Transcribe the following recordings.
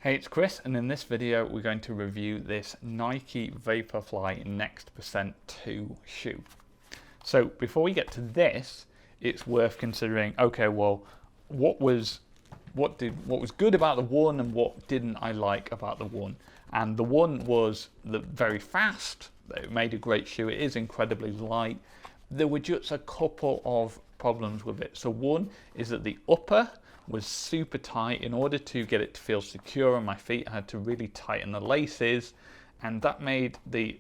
Hey, it's Chris, and in this video we're going to review this Nike Vaporfly Next % 2 shoe. So before we get to this, it's worth considering, okay, well, what was good about the one and what didn't I like about the one? And the one was very fast. It made a great shoe. It is incredibly light. There were just a couple of problems with it. So one is that the upper was super tight. In order to get it to feel secure on my feet, I had to really tighten the laces, and that made the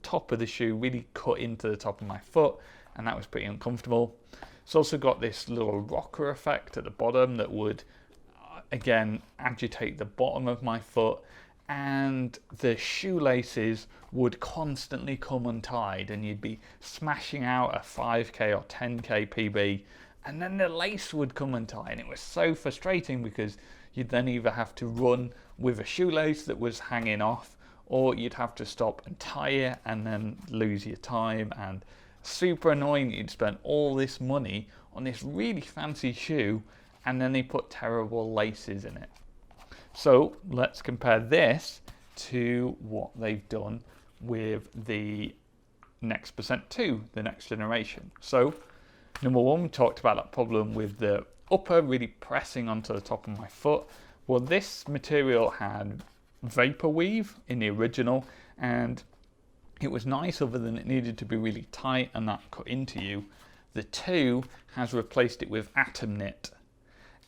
top of the shoe really cut into the top of my foot, and that was pretty uncomfortable. It's also got this little rocker effect at the bottom that would again agitate the bottom of my foot, and the shoelaces would constantly come untied, and you'd be smashing out a 5k or 10k PB, and then the lace would come untied, and it was so frustrating because you'd then either have to run with a shoelace that was hanging off, or you'd have to stop and tie it and then lose your time, and super annoying. You'd spend all this money on this really fancy shoe and then they put terrible laces in it. So let's compare this to what they've done with the Next % 2, the next generation. So number one, we talked about that problem with the upper really pressing onto the top of my foot. Well, this material had vaporwave in the original, and it was nice other than it needed to be really tight and that cut into you. The 2 has replaced it with Atomknit,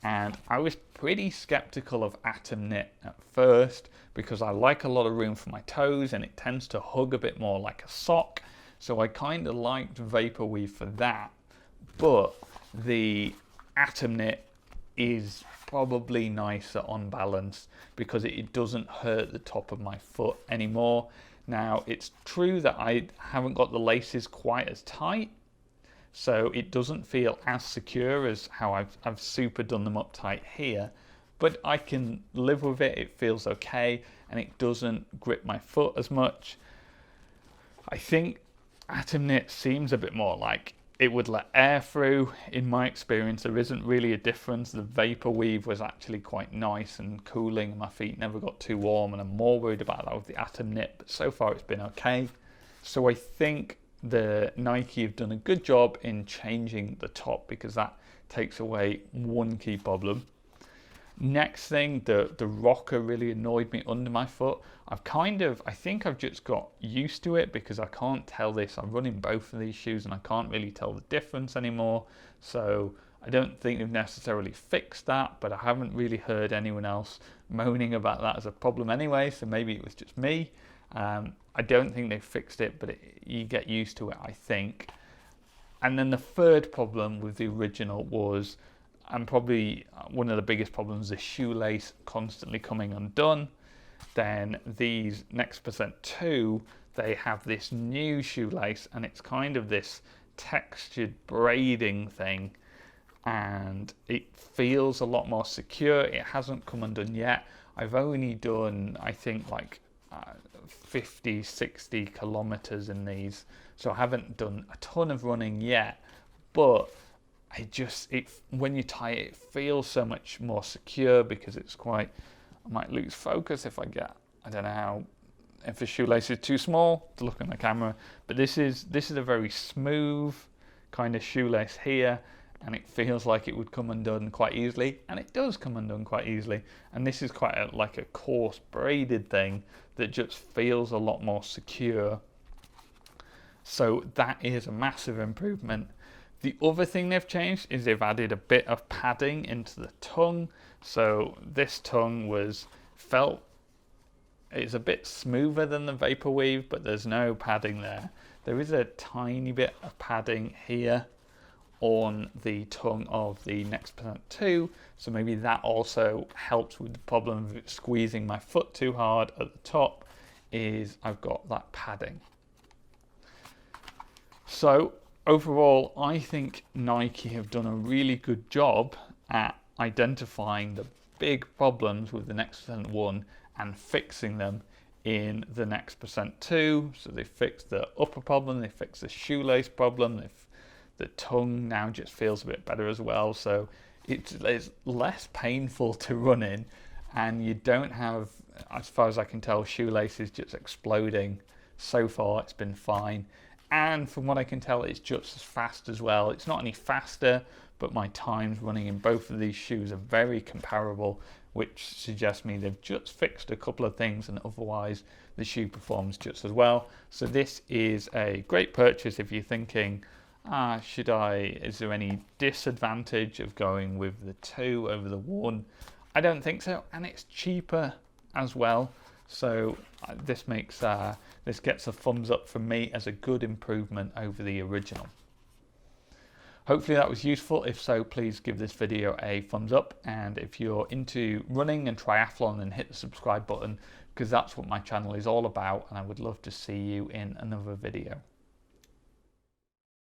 and I was pretty skeptical of Atomknit at first because I like a lot of room for my toes and it tends to hug a bit more like a sock, so I kind of liked vaporwave for that. But the Atomknit is probably nicer on balance because it doesn't hurt the top of my foot anymore. Now, it's true that I haven't got the laces quite as tight, so it doesn't feel as secure as how I've super done them up tight here, but I can live with it. It feels okay, and it doesn't grip my foot as much. I think Atomknit seems a bit more like it would let air through. In my experience, there isn't really a difference. The vaporwave was actually quite nice and cooling, and my feet never got too warm, and I'm more worried about that with the Atomknit, but so far it's been okay. So I think the Nike have done a good job in changing the top because that takes away one key problem. Next thing, the rocker really annoyed me under my foot. I think I've just got used to it because I can't tell this. I'm running both of these shoes and I can't really tell the difference anymore. So I don't think they've necessarily fixed that, but I haven't really heard anyone else moaning about that as a problem anyway, so maybe it was just me. I don't think they've fixed it, but you get used to it, I think. And then the third problem with the original was, and probably one of the biggest problems, the shoelace constantly coming undone. Then these Next % 2, they have this new shoelace, and it's kind of this textured braiding thing, and it feels a lot more secure. It hasn't come undone yet. I've only done, I think, like 50, 60 kilometers in these, so I haven't done a ton of running yet, but when you tie it, it feels so much more secure because it's quite, I might lose focus if I don't know how, if the shoelace is too small to look on the camera, but this is a very smooth kind of shoelace here, and it feels like it would come undone quite easily, and it does come undone quite easily. And this is quite like a coarse braided thing that just feels a lot more secure. So that is a massive improvement. The other thing they've changed is they've added a bit of padding into the tongue. So this tongue it's a bit smoother than the vaporwave, but there's no padding there. There is a tiny bit of padding here on the tongue of the Next % 2, so maybe that also helps with the problem of it squeezing my foot too hard at the top, is I've got that padding. So overall, I think Nike have done a really good job at identifying the big problems with the Next % 1 and fixing them in the Next % 2. So they fixed the upper problem, they fixed the shoelace problem, the tongue now just feels a bit better as well, so it's less painful to run in, and you don't have, as far as I can tell, shoelaces just exploding. So far it's been fine, and from what I can tell it's just as fast as well. It's not any faster, but my times running in both of these shoes are very comparable, which suggests me they've just fixed a couple of things, and otherwise the shoe performs just as well. So this is a great purchase if you're thinking, is there any disadvantage of going with the 2 over the 1? I don't think so, and it's cheaper as well. So this gets a thumbs up from me as a good improvement over the original. Hopefully that was useful. If so, please give this video a thumbs up, and if you're into running and triathlon, then hit the subscribe button, because that's what my channel is all about, and I would love to see you in another video.